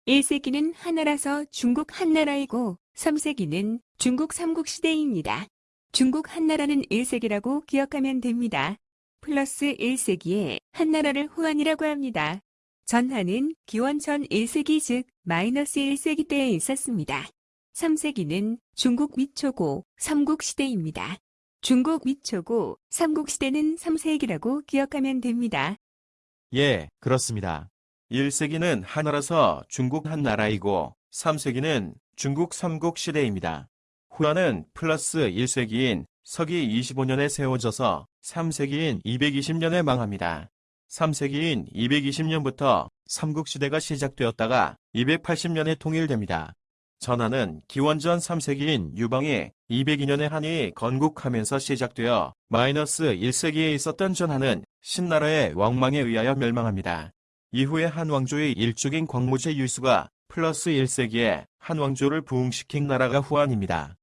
1세기는 하나라서 중국 한나라이고 3세기는 중국 삼국시대입니다. 중국 한나라는 1세기라고 기억하면 됩니다. 플러스 1세기에 한나라를 후한이라고 합니다. 전하는 기원전 1세기 즉 마이너스 1세기 때에 있었습니다. 3세기는 중국 위초고 삼국시대입니다. 중국 위초고 삼국시대는 3세기라고 기억하면 됩니다. 예, 그렇습니다. 1세기는 하나라서 중국 한나라이고 3세기는 중국 삼국시대입니다. 후한은 플러스 1세기인 서기 25년에 세워져서 3세기인 220년에 망합니다. 3세기인 220년부터 삼국시대가 시작되었다가 280년에 통일됩니다. 전하는 기원전 3세기인 유방이 202년에 한이 건국하면서 시작되어 마이너스 1세기에 있었던 전하는 신나라의 왕망에 의하여 멸망합니다. 이후에 한왕조의 일족인 광무제 유수가 플러스 1세기에 한왕조를 부흥시킨 나라가 후한입니다.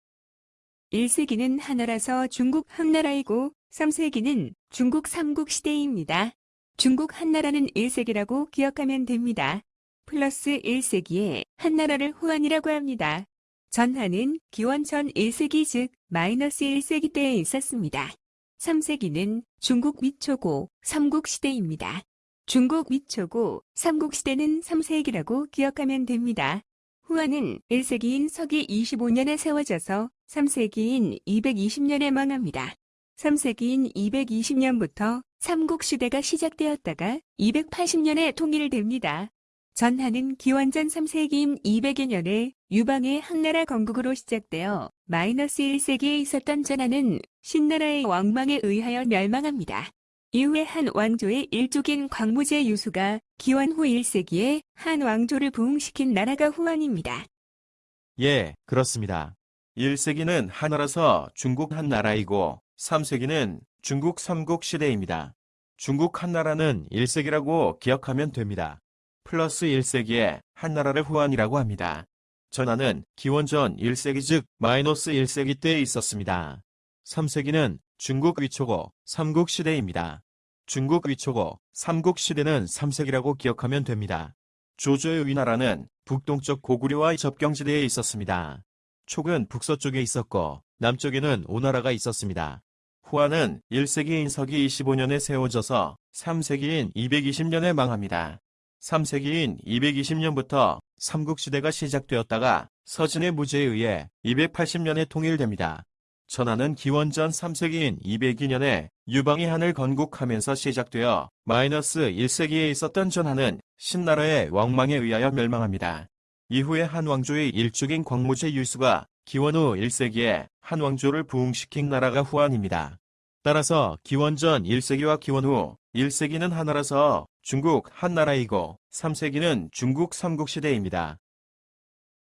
1세기는 하나라서 중국 한나라이고 3세기는 중국 삼국시대입니다. 중국 한나라는 1세기라고 기억하면 됩니다. 플러스 1세기에 한나라를 후한이라고 합니다. 전하는 기원전 1세기 즉 마이너스 1세기 때에 있었습니다. 3세기는 중국 위초고 삼국시대입니다. 중국 위초고 삼국시대는 3세기라고 기억하면 됩니다. 후한은 1세기인 서기 25년에 세워져서 3세기인 220년에 망합니다. 3세기인 220년부터 삼국시대가 시작되었다가 280년에 통일됩니다. 전하는 기원전 3세기인 200여 년에 유방의 한나라 건국으로 시작되어 마이너스 1세기에 있었던 전하는 신나라의 왕망에 의하여 멸망합니다. 이후에 한 왕조의 일족인 광무제 유수가 기원 후 1세기에 한 왕조를 부흥시킨 나라가 후한입니다. 예, 그렇습니다. 1세기는 하나라서 중국 한나라이고 3세기는 중국 삼국시대입니다. 중국 한나라는 1세기라고 기억하면 됩니다. 플러스 1세기에 한나라를 후한이라고 합니다. 전하는 기원전 1세기 즉 마이너스 1세기 때에 있었습니다. 3세기는 중국 위초고 삼국시대입니다. 중국 위초고 삼국시대는 3세기라고 기억하면 됩니다. 조조의 위나라는 북동쪽 고구려와의 접경지대에 있었습니다. 촉은 북서쪽에 있었고 남쪽에는 오나라가 있었습니다. 후한은 1세기인 서기 25년에 세워져서 3세기인 220년에 망합니다. 3세기인 220년부터 삼국시대가 시작되었다가 서진의 무제에 의해 280년에 통일됩니다. 전하는 기원전 3세기인 202년에 유방이 한을 건국하면서 시작되어 마이너스 1세기에 있었던 전하는 신나라의 왕망에 의하여 멸망합니다. 이후에 한왕조의 일족인 광무제 유수가 기원 후 1세기에 한왕조를 부흥시킨 나라가 후한입니다. 따라서 기원전 1세기와 기원 후 1세기는 하나라서 중국 한나라이고 3세기는 중국 삼국시대입니다.